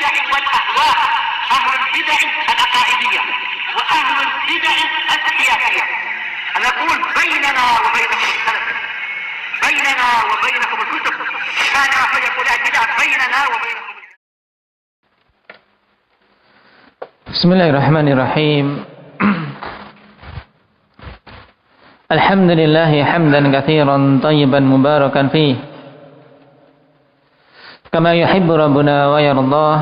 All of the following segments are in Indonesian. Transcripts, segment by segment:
البدع والأهواء، أهل البدع العقائدية وأهل البدع السياسية. نقول بيننا وبينكم السلف، بيننا وبينكم الكتب، كان فيقول البدع بيننا وبينكم. Bismillahirrahmanirrahim. Alhamdulillah hamdan katsiran tayyiban mubarakan fih, kama yuhibbu rabbuna wa yardah.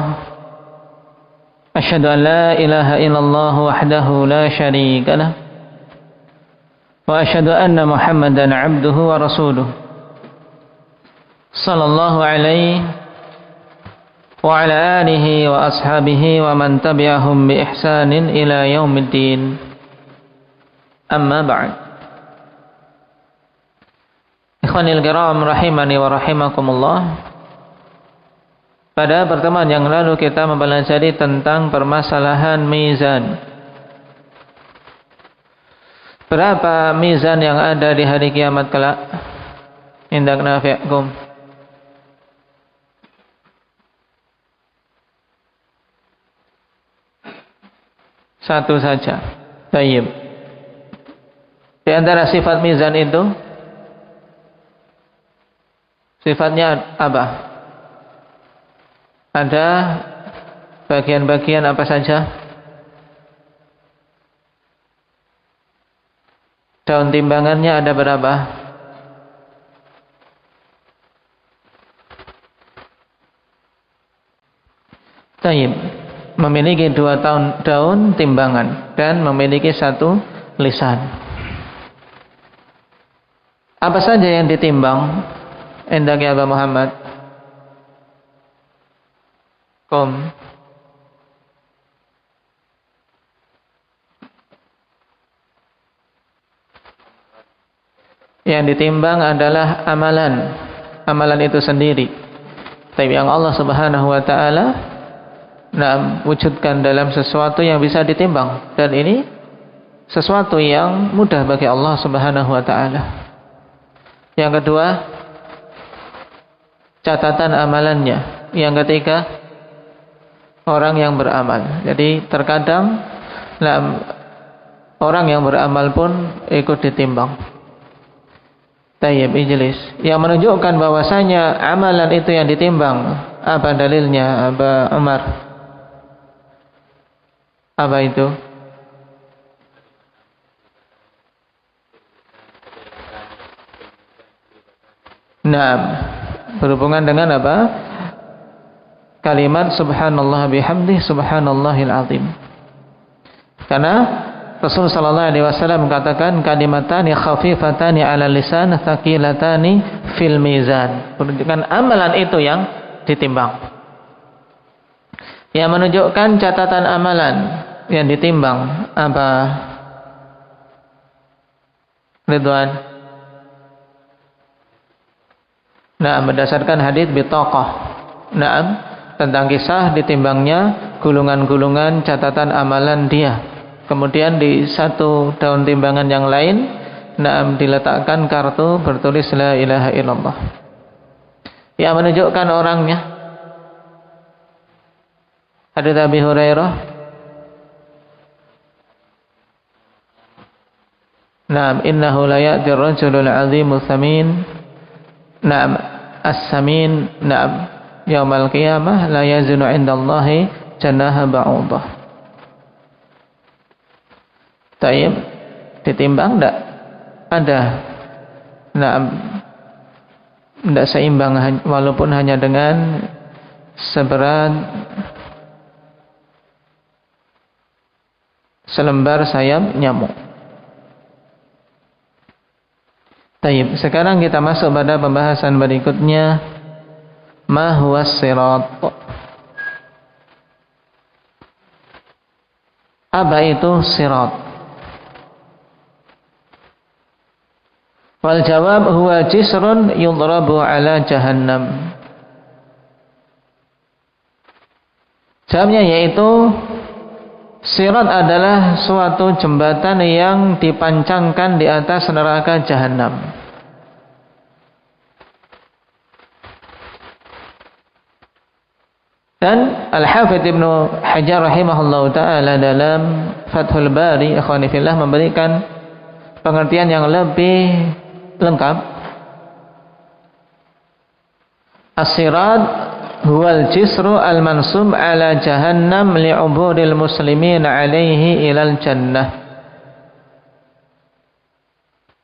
Asyhadu an la ilaha illallah wahdahu la syarika lah, wa asyhadu anna Muhammadan abduhu wa rasuluh. Sallallahu alaihi wa ala alihi wa ashabihi wa man tabi'ahum bi ihsanin ila yaumiddin. Amma ba'd. Ikhwanil kiram rahimani wa rahimakumullah. Pada pertemuan yang lalu kita mempelajari tentang permasalahan mizan. Berapa mizan yang ada di hari kiamat kelak? Indak nafi'akum. Satu saja. Baik. Di antara sifat mizan itu, sifatnya apa? Ada bagian-bagian apa saja? Daun timbangannya ada berapa? Baik. Memiliki 2 daun timbangan dan memiliki 1 lisan. Apa saja yang ditimbang? Endaknya Aba Muhammad. Yang ditimbang adalah amalan. Amalan itu sendiri. Tapi yang Allah Subhanahu wa taala wujudkan dalam sesuatu yang bisa ditimbang, dan ini sesuatu yang mudah bagi Allah Subhanahu wa taala. Yang kedua, catatan amalannya. Yang ketiga, orang yang beramal. Jadi terkadang orang yang beramal pun ikut ditimbang. Tayyib ijlis. Yang menunjukkan bahwasanya amalan itu yang ditimbang. Apa dalilnya, Aba Umar? Apa itu? Nah, berhubungan dengan apa? Kalimat subhanallah bihamdih subhanallahil azim. Karena Rasul sallallahu alaihi wasallam mengatakan kalimatani khafifatani 'ala lisan thaqilatani fil mizan. Menunjukkan amalan itu yang ditimbang. Yang menunjukkan catatan amalan yang ditimbang apa? Ridwan. Nah, berdasarkan hadis bitaqah. Nah, tentang kisah ditimbangnya gulungan-gulungan catatan amalan dia. Kemudian di 1 daun timbangan yang lain, diletakkan kartu bertulis la ilaha illallah. Yang menunjukkan orangnya. Hadits Abi Hurairah. Naam, innahu la ya'ti ar-rajulul 'azimu tsamin. Naam, as-samin, naam, yaumal qiyamah la yazunu 'indallahi janaha ba'udah. Tayyib, ditimbang enggak? Ada. Naam, enggak seimbang walaupun hanya dengan seberat selembar sayap nyamuk. Taib. Sekarang kita masuk pada pembahasan berikutnya. Ma huwas sirat? Apa itu sirat? Wal jawab huwa jisrun yudrabu ala jahannam. Jawabnya yaitu sirat adalah suatu jembatan yang dipancangkan di atas neraka jahanam. Dan Al-Hafidz Ibnu Hajar rahimahullahu taala dalam Fathul Bari ikhwani fillah memberikan pengertian yang lebih lengkap. As-sirat huwal jisru al-mansub ala jahannam li'uburil muslimin alaihi ilal jannah.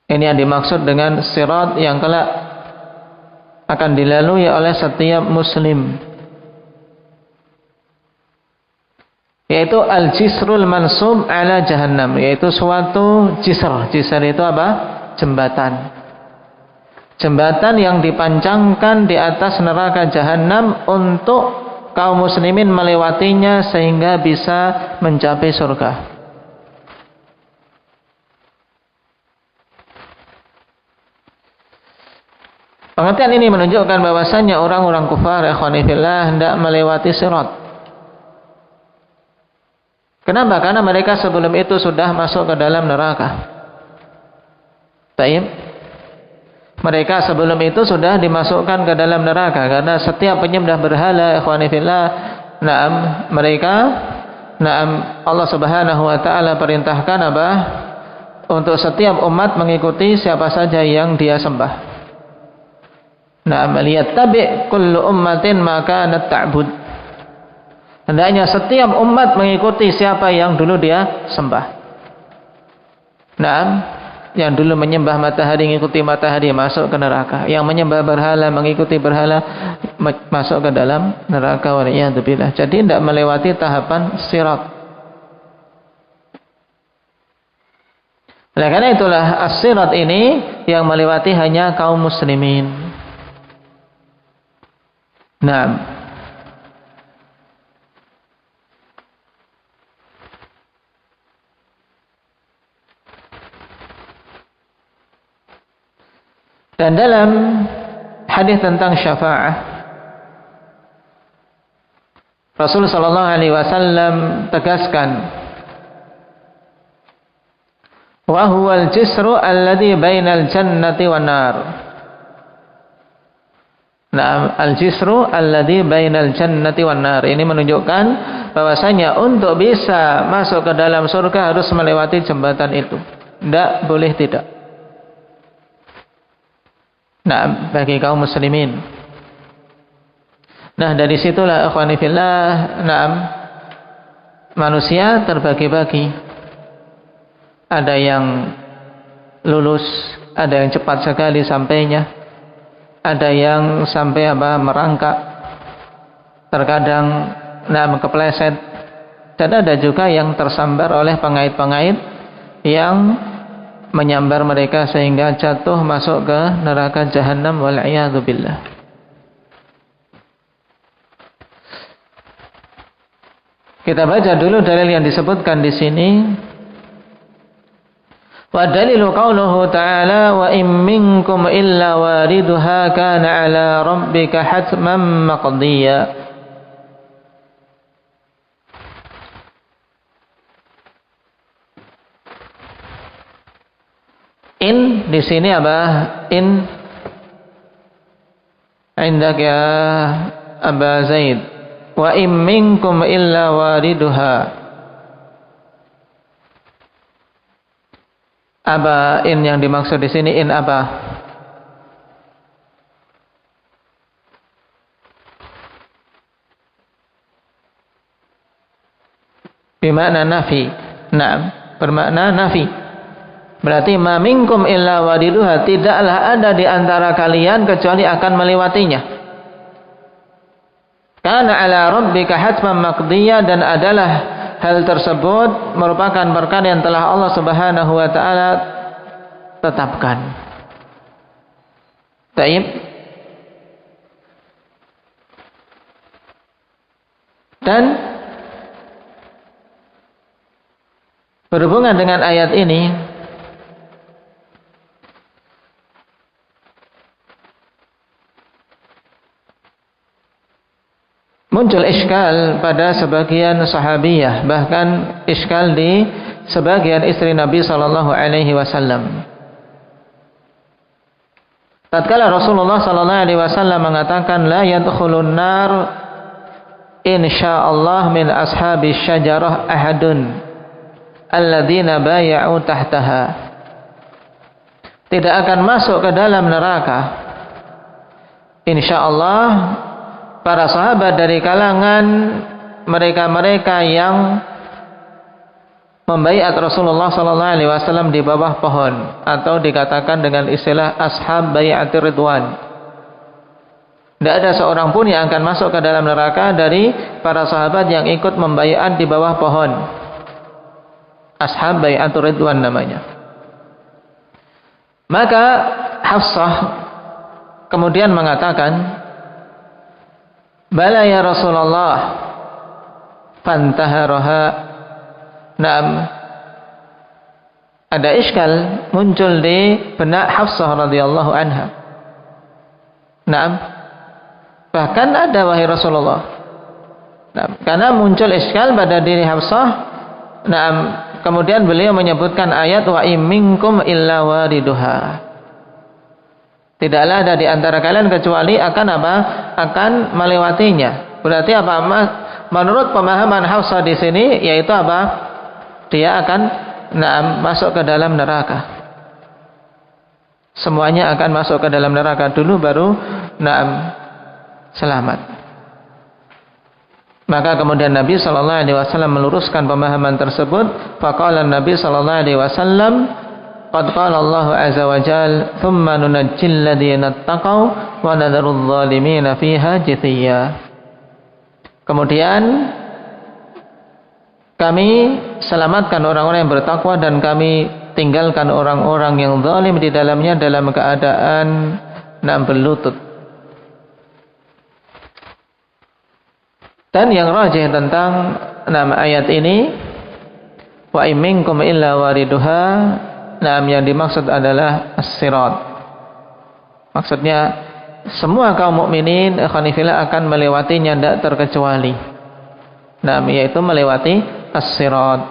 Ini yang dimaksud dengan sirat yang kelak akan dilalui oleh setiap muslim, yaitu al-jisrul mansub ala jahannam, yaitu suatu jisr. Jisr itu apa? Jembatan. Jembatan yang dipancangkan di atas neraka jahanam untuk kaum muslimin melewatinya sehingga bisa mencapai surga. Pengertian ini menunjukkan bahwasannya orang-orang kufar ikhwani fillah hendak melewati sirat. Kenapa? Karena mereka sebelum itu sudah masuk ke dalam neraka. Taib. Mereka sebelum itu sudah dimasukkan ke dalam neraka karena setiap penyembah berhala ikhwani fillah, Allah Subhanahu wa taala perintahkan apa? Untuk setiap umat mengikuti siapa saja yang dia sembah. Liyattabi' kullu ummatin ma kanat ta'bud. Hendaknya setiap umat mengikuti siapa yang dulu dia sembah. Yang dulu menyembah matahari mengikuti matahari masuk ke neraka. Yang menyembah berhala mengikuti berhala masuk ke dalam neraka. Waliyadzubillah. Jadi tidak melewati tahapan sirat. Oleh karena itulah as-sirat ini yang melewati hanya kaum muslimin. Dan dalam hadis tentang syafaah, Rasul sallallahu alaihi wasallam tegaskan, wa huwal jisru alladhi bainal jannati wan nar. Al-jisru alladhi bainal jannati wan nar. Ini menunjukkan bahwasanya untuk bisa masuk ke dalam surga harus melewati jembatan itu. Tidak boleh tidak. Bagi kaum muslimin. Dari situlah ikhwani fillah, manusia terbagi-bagi. Ada yang lulus, ada yang cepat sekali sampainya, ada yang sampai merangkak, terkadang kepleset, dan ada juga yang tersambar oleh pengait-pengait yang menyambar mereka sehingga jatuh masuk ke neraka jahanam wal'iyadzubillah. Kita baca dulu dalil yang disebutkan di sini. Wa dalilu qauluhu ta'ala wa in minkum illa wariduha kana 'ala rabbika hatman maqdiyya. In di sini apa? In indak ya Aba Zaid. Wa in minkum illa wariduha. Apa in yang dimaksud di sini? In apa? Bermakna nafi. Bermakna nafi. Berarti ma minkum illa wariduha, tidaklah ada di antara kalian kecuali akan melewatinya. Kana ala rabbika hatman maqdiyya, dan adalah hal tersebut merupakan perkara yang telah Allah Subhanahu wa taala tetapkan. Taib. Dan berhubungan dengan ayat ini, muncul iskal pada sebagian sahabiyah, bahkan iskal di sebagian istri Nabi sallallahu alaihi wasallam. Tatkala Rasulullah sallallahu alaihi wasallam mengatakan la yadkhulun nar insyaallah min ashabis syajarah ahadun alladzina bay'u tahtaha. Tidak akan masuk ke dalam neraka, insyaallah, para sahabat dari kalangan mereka-mereka yang membaiat Rasulullah sallallahu alaihi wasallam di bawah pohon, atau dikatakan dengan istilah ashab bai'atir ridwan. Tidak ada seorang pun yang akan masuk ke dalam neraka dari para sahabat yang ikut membaiat di bawah pohon. Ashab bai'atur ridwan namanya. Maka Hafsah kemudian mengatakan, bala ya Rasulullah, fantaharaha. Naam, ada iskal muncul di benak Hafsah radhiyallahu anha. Naam, bahkan ada wahai Rasulullah. Naam, karena muncul iskal pada diri Hafsah. Naam, kemudian beliau menyebutkan ayat wa imminkum illa wariduha. Tidaklah ada di antara kalian kecuali akan apa? Akan melewatinya. Berarti apa? Menurut pemahaman Hafsah di sini yaitu apa? Dia akan masuk ke dalam neraka. Semuanya akan masuk ke dalam neraka dulu baru selamat. Maka kemudian Nabi sallallahu alaihi wasallam meluruskan pemahaman tersebut. Faqala Nabi sallallahu alaihi wasallam, qad qala Allah azza wa jalla, "Tsumma nunajjil ladzina taqaw wa nadharul zalimina fiha jithiya." Kemudian kami selamatkan orang-orang yang bertakwa dan kami tinggalkan orang-orang yang zalim di dalamnya dalam keadaan berlutut. Dan yang rajih tentang ayat ini, wa imminkum illa wariduha, yang dimaksud adalah as-sirat. Maksudnya semua kaum mukminin khanifillah akan melewatinya tidak terkecuali. Yaitu melewati as-sirat.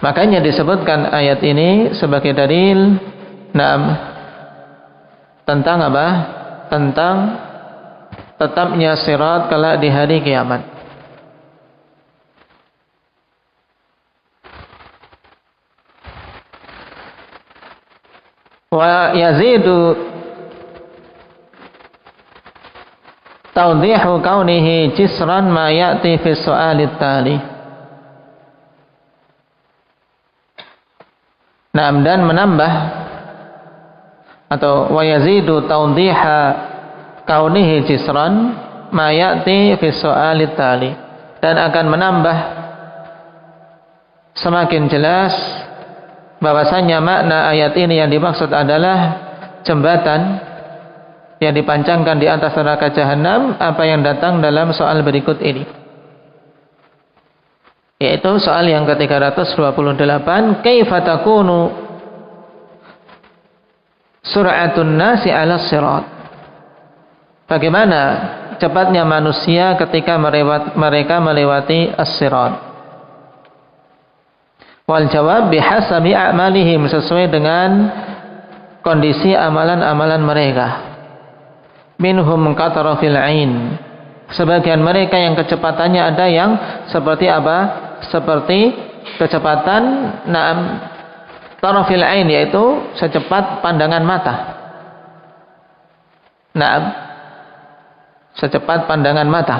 Makanya disebutkan ayat ini sebagai dalil tentang apa? Tentang tetapnya sirat kelak di hari kiamat. Wa yazidu tawdihu kaunihi jisran ma ya'ti fi su'alit tali. Dan menambah atau wa yazidu tawdiha kaunihi jisran ma ya'ti fi su'alit tali, dan akan menambah semakin jelas bahwasanya makna ayat ini yang dimaksud adalah jembatan yang dipancangkan di atas neraka jahanam, apa yang datang dalam soal berikut ini, yaitu soal yang ke-328, kaifa takunu sur'atun nasi 'ala sirat. Bagaimana cepatnya manusia ketika mereka melewati as-sirat? Wal jawab bihasabi a'malihim, sesuai dengan kondisi amalan-amalan mereka. Minhum katarafil ain, sebagian mereka yang kecepatannya ada yang seperti apa? Seperti kecepatan tarafil ain, yaitu secepat pandangan mata. Secepat pandangan mata.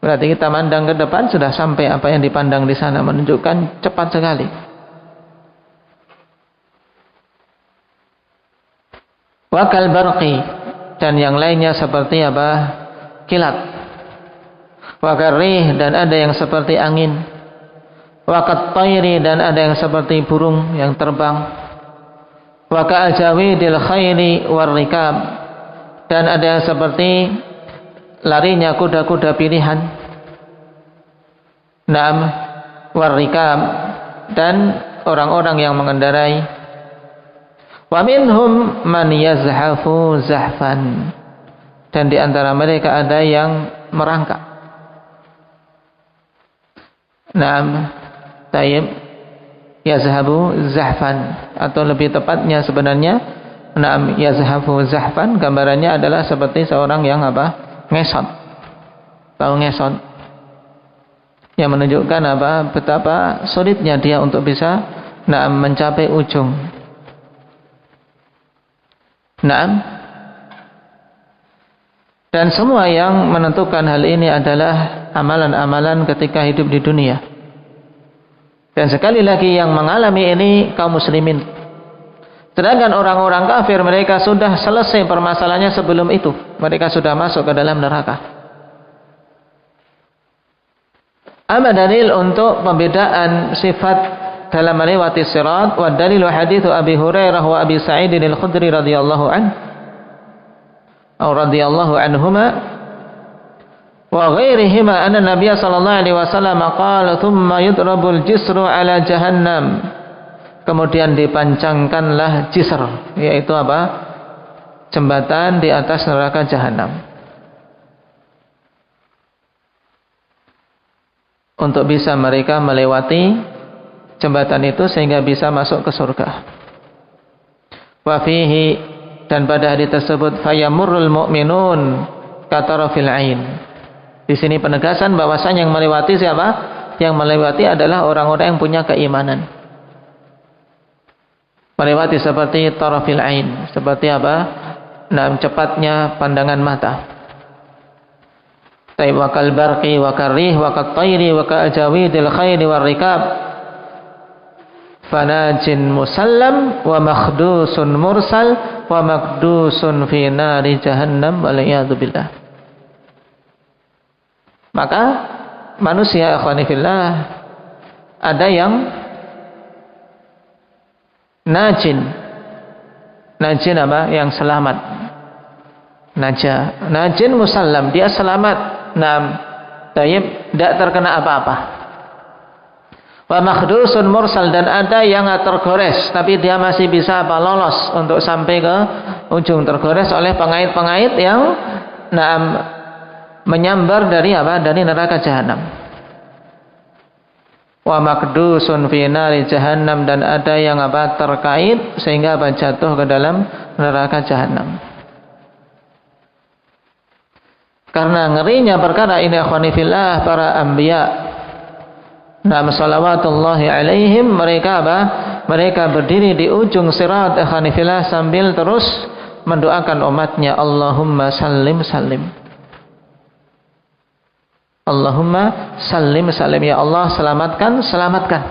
Berarti kita mandang ke depan sudah sampai apa yang dipandang di sana, menunjukkan cepat sekali. Wakal barqi, dan yang lainnya seperti apa? Kilat. Wakarrih, dan ada yang seperti angin. Wakat tayri, dan ada yang seperti burung yang terbang. Waka ajawidil khayli warrikab, dan ada yang seperti larinya kuda-kuda pilihan. Warrikab, dan orang-orang yang mengendarai. Wa minhum man yazhafu zahfan, dan di antara mereka ada yang merangkak. Tayyib yazhabu zahfan, atau lebih tepatnya sebenarnya Naam yazhafu zahfan, gambarannya adalah seperti seorang yang ngesot. Tahu ngesot? Yang menunjukkan betapa sulitnya dia untuk bisa mencapai ujung. Naam. Dan semua yang menentukan hal ini adalah amalan-amalan ketika hidup di dunia. Dan sekali lagi yang mengalami ini kaum muslimin. Sedangkan orang-orang kafir mereka sudah selesai permasalahannya sebelum itu. Mereka sudah masuk ke dalam neraka. Ama dalil untuk pembedaan sifat dalam melewati sirat, wa dalil hadits Abi Hurairah wa Abi Sa'id al-Khudri radhiyallahu anhuma wa ghairihima anna Nabiy sallallahu alaihi wasallam qala thumma yudrabul jisru ala jahannam. Kemudian dipancangkanlah jisr, yaitu jembatan di atas neraka jahanam, untuk bisa mereka melewati jembatan itu sehingga bisa masuk ke surga. Wa fihi, dan pada hadits tersebut, fayamurrul mu'minun katarafil ain. Di sini penegasan bahwasanya yang melewati siapa? Yang melewati adalah orang-orang yang punya keimanan. Melewati seperti tarafil ain, seperti cepatnya pandangan mata. Taib wa kal barqi wa karih wa kat tayri wa ka ajawidil khayli war rikab. Fanajin musallam wa makhdusun mursal wa makdusun fi nari jahannam wal iyadu billah. Maka manusia akhwani fillah ada yang najin yang selamat. Najin musallam, dia selamat. Tidak terkena apa-apa. Wa makhdusun mursal, dan ada yang tergores tapi dia masih bisa lolos untuk sampai ke ujung, tergores oleh pengait-pengait yang menyambar dari neraka jahanam. Wa makdusun fi nari jahannam, dan ada yang terkait sehingga jatuh ke dalam neraka jahanam. Karena ngerinya perkara ini akhwani fillah, para anbiya salawatullahi alaihim, mereka berdiri di ujung sirat akhwani fillah sambil terus mendoakan umatnya, Allahumma sallim sallim. Allahumma sallim sallim, ya Allah selamatkan, selamatkan.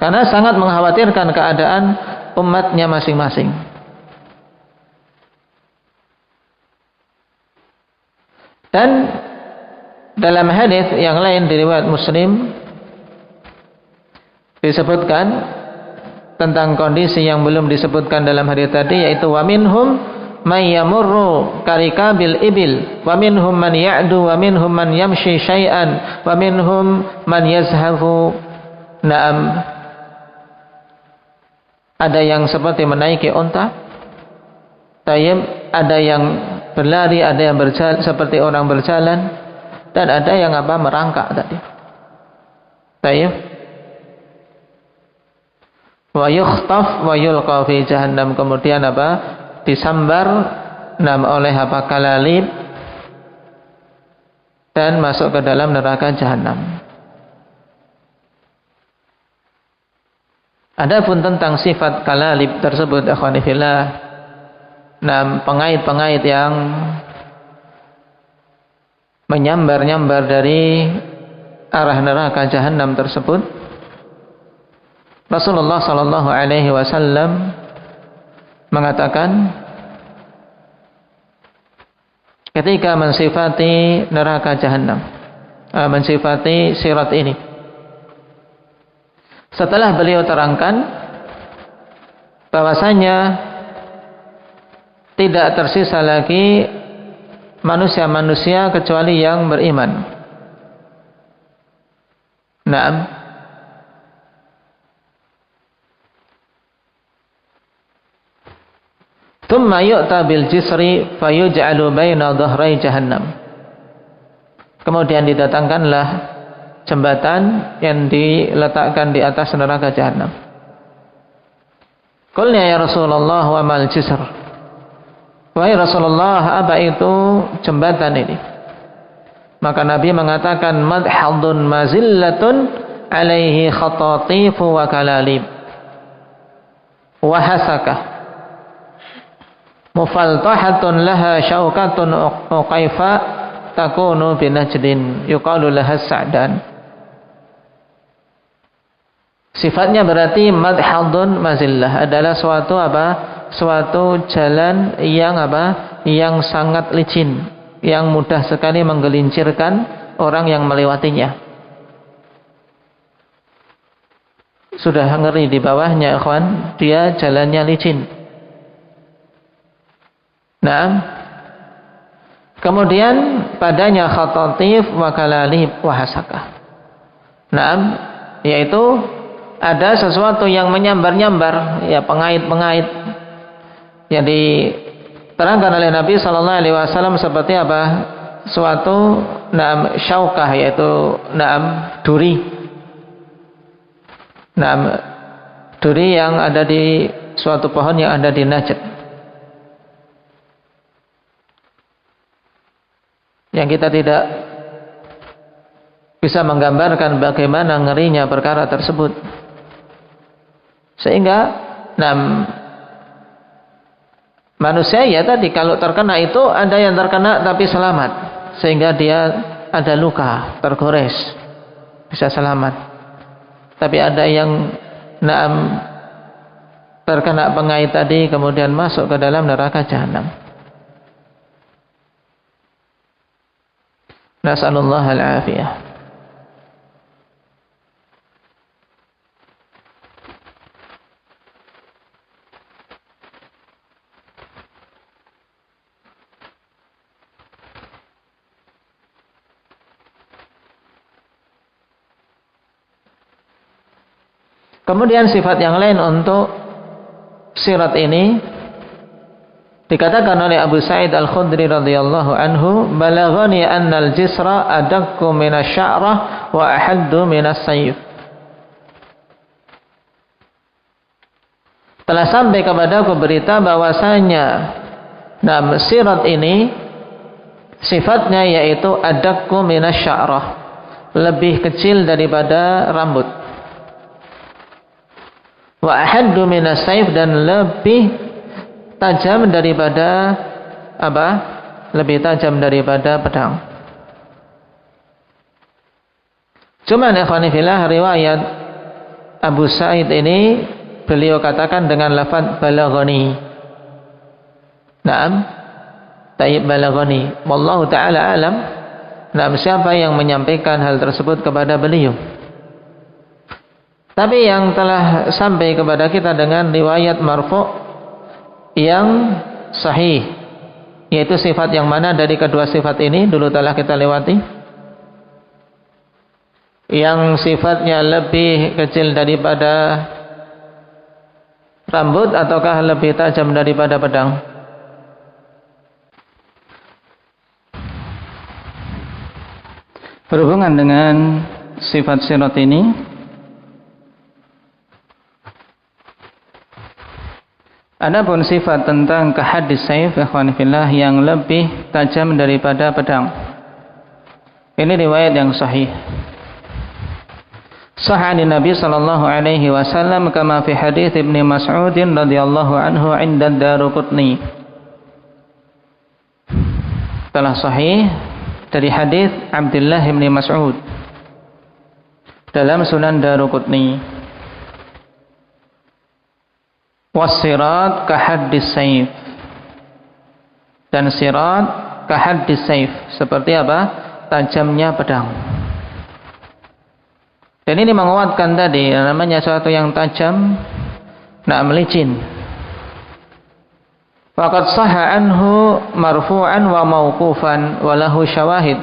Karena sangat mengkhawatirkan keadaan umatnya masing-masing. Dan dalam hadis yang lain di riwayat Muslim disebutkan tentang kondisi yang belum disebutkan dalam hadis tadi, yaitu wa minhum may yamurru karikabil ibil wa minhum man ya'du wa minhum man yamshi syai'an wa minhum man yazhafu. Ada yang seperti menaiki unta, ada yang berlari, ada yang berjalan seperti orang berjalan, dan ada yang merangkak tadi. Wa yukhtaf wa yulqa fi jahannam, kemudian disambar oleh kalalib dan masuk ke dalam neraka jahanam. Adapun tentang sifat kalalib tersebut akhwani fillah, pengait-pengait yang menyambar-nyambar dari arah neraka jahanam tersebut, Rasulullah sallallahu alaihi wasallam mengatakan ketika mensifati neraka jahanam, mensifati sirat ini, setelah beliau terangkan bahwasanya tidak tersisa lagi manusia-manusia kecuali yang beriman. Thumma yu'ta bil jisri fayuj'alu baina dhahrai jahannam. Kemudian didatangkanlah jembatan yang diletakkan di atas neraka jahanam. Qulna ya Rasulullah wa mal jisr. Wahai Rasulullah, apa itu jembatan ini? Maka Nabi mengatakan madhadun mazillatun alaihi khatatifu wa kalalib wa hasakah mufaltahatun laha syaukatun uqaifa takunu binajdin yuqalu laha sa'dan. Sifatnya berarti madhadun mazillah adalah suatu apa? Suatu jalan yang apa? Yang sangat licin, yang mudah sekali menggelincirkan orang yang melewatinya. Sudah ngeri di bawahnya, ikhwan, dia jalannya licin. Nah, kemudian padanya khatatif wa kalalib wa hasakah. Nah, yaitu ada sesuatu yang menyambar-nyambar, ya pengait-pengait, yang diterangkan oleh Nabi Sallallahu Alaihi Wasallam seperti apa? Suatu syaukah, yaitu duri, duri yang ada di suatu pohon yang ada di Najd, yang kita tidak bisa menggambarkan bagaimana ngerinya perkara tersebut. Sehingga manusia ya tadi kalau terkena itu ada yang terkena tapi selamat, sehingga dia ada luka, tergores, bisa selamat. Tapi ada yang terkena pengait tadi kemudian masuk ke dalam neraka jahanam. Nas'alullah al-afiyah. Kemudian sifat yang lain untuk sirat ini dikatakan oleh Abu Sa'id Al-Khudri radhiyallahu anhu, balaghani annal jisra adakku minas sya'rah wa ahaddu minas sayf. Telah sampai kepadaku berita bahwasanya sirat ini sifatnya yaitu adakku minas sya'rah, lebih kecil daripada rambut. Wa ahaddu minas sayf, dan lebih tajam daripada apa? Lebih tajam daripada pedang. Cuman ikhwani fillah, riwayat Abu Sa'id ini beliau katakan dengan lafaz balaghani. Naam, tayyib balaghani. Wallahu taala alam. Naam, siapa yang menyampaikan hal tersebut kepada beliau? Tapi yang telah sampai kepada kita dengan riwayat marfu' yang sahih, yaitu sifat yang mana dari kedua sifat ini dulu telah kita lewati? Yang sifatnya lebih kecil daripada rambut ataukah lebih tajam daripada pedang? Berhubungan dengan sifat sirat ini, adapun sifat tentang kahaddis sayf, ikhwan fillah, yang lebih tajam daripada pedang, ini riwayat yang sahih. Sahih Nabi sallallahu alaihi wasallam kama fi hadits Ibnu Mas'ud radhiyallahu anhu 'inda Daruqutni. Telah sahih dari hadis Abdullah bin Mas'ud dalam Sunan Daruqutni. Wasirat kahaddis sayf, dan sirat kahaddis sayf, seperti apa? Tajamnya pedang. Dan ini menguatkan tadi namanya suatu yang tajam, melicin. Faqad sahha anhu marfu'an wa mauqufan wa lahu syawahid.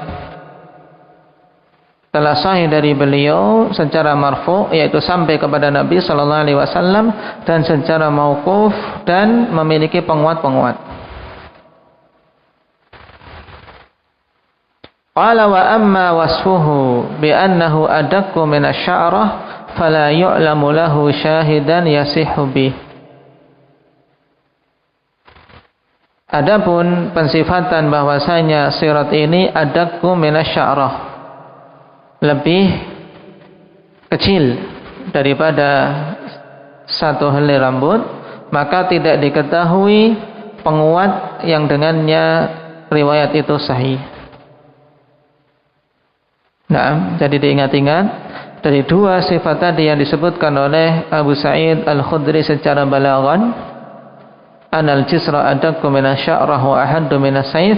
Telah sahih dari beliau secara marfu', yaitu sampai kepada Nabi sallallahu alaihi wasallam, dan secara mauquf, dan memiliki penguat-penguat. Qala wa amma wasfuhu bi annahu adaqqu min asy-sya'rah fala yu'lamu lahu syahidan yasihhu bih. Adapun pensifatan bahwasanya sirat ini adakku minasya'rah, lebih kecil daripada satu helai rambut, maka tidak diketahui penguat yang dengannya riwayat itu sahih. Nah, jadi diingat-ingat dari dua sifat tadi yang disebutkan oleh Abu Sa'id Al-Khudri secara balaghan, anal jisra adakku minasya'rah wa ahaddu minasayf.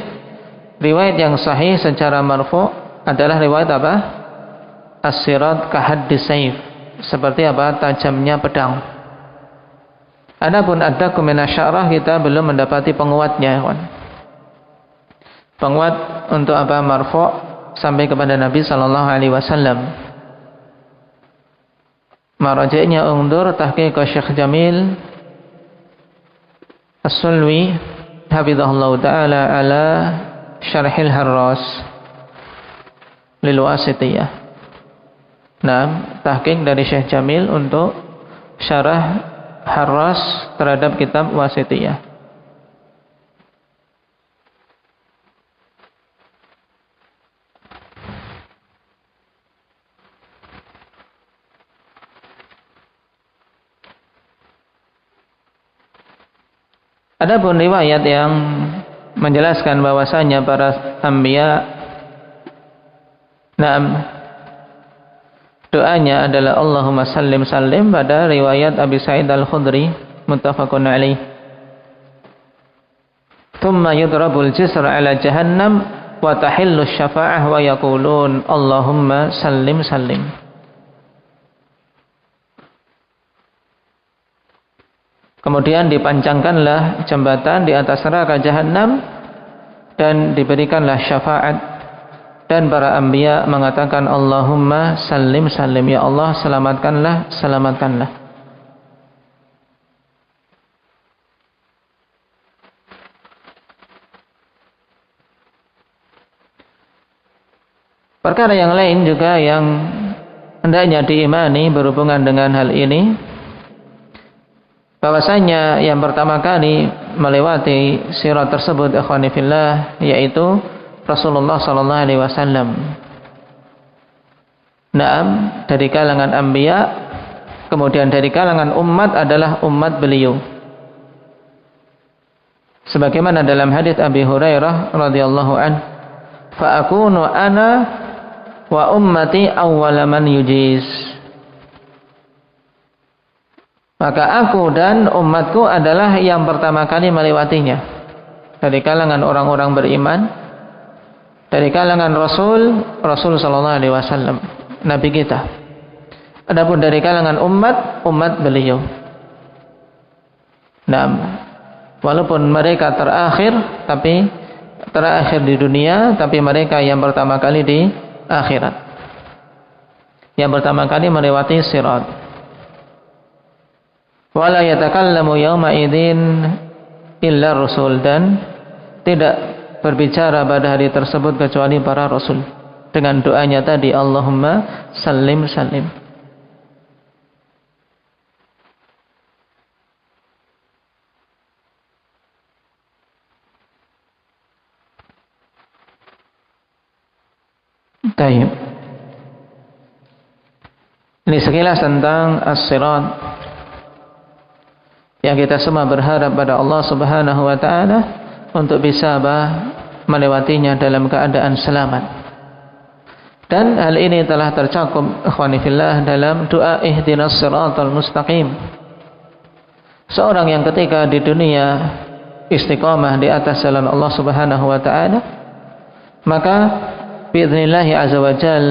Riwayat yang sahih secara marfu' adalah riwayat apa? As-sirat kahaddis sayf, seperti apa? Tajamnya pedang. Adapun adakku minasya'rah kita belum mendapati penguatnya, kawan. Penguat untuk apa? Marfu' sampai kepada Nabi sallallahu alaihi wasallam. Maraji'nya undur tahqiq Syekh Jamil As-Sulwi hafizahullah ta'ala ala syarhil Harras lil Wasitiyah. Nah, tahqiq dari Syekh Jamil untuk syarah Harras terhadap kitab Wasitiyah. Adapun riwayat yang menjelaskan bahwasanya para anbiya, doanya adalah Allahumma sallim sallim, pada riwayat Abi Sa'id Al-Khudri muttafaqun alaih. Thumma yudrabul jisr ala jahannam wa tahillu syafa'ah wa yaqulun Allahumma sallim sallim. Kemudian dipancangkanlah jembatan di atas neraka jahanam dan diberikanlah syafaat, dan para anbiya mengatakan Allahumma sallim sallim, ya Allah selamatkanlah, selamatkanlah. Perkara yang lain juga yang hendaknya diimani berhubungan dengan hal ini, bahwasanya yang pertama kali melewati sirat tersebut ikhwani fillah yaitu Rasulullah sallallahu alaihi wasallam. Naam, dari kalangan anbiya, kemudian dari kalangan umat adalah umat beliau. Sebagaimana dalam hadis Abi Hurairah radhiyallahu an, fa akunu ana wa ummati awwala man yujiz. Maka aku dan umatku adalah yang pertama kali melewatinya. Dari kalangan orang-orang beriman, dari kalangan Rasul sallallahu alaihi wasallam, Nabi kita. Adapun dari kalangan umat beliau. Nah, walaupun mereka terakhir di dunia, tapi mereka yang pertama kali di akhirat. Yang pertama kali melewati sirat. Wala yatakallamu yawma idzin illa rasul, dan tidak berbicara pada hari tersebut kecuali para rasul dengan doanya tadi Allahumma sallim sallim. Baik. Ini sekilas tentang as-sirat yang kita semua berharap pada Allah Subhanahu wa taala untuk bisa melewatinya dalam keadaan selamat. Dan hal ini telah tercakup ikhwani fillah dalam doa ihdinas siratal mustaqim. Seorang yang ketika di dunia istiqamah di atas jalan Allah Subhanahu wa taala, maka biidznillah azza wajal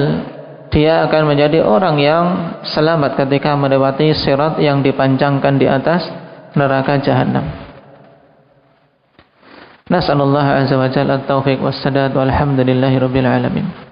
dia akan menjadi orang yang selamat ketika melewati sirat yang dipanjangkan di atas neraka jahanam. Nas'alullah azza wa jalla at-taufiq was-sadad walhamdulillahi rabbil alamin.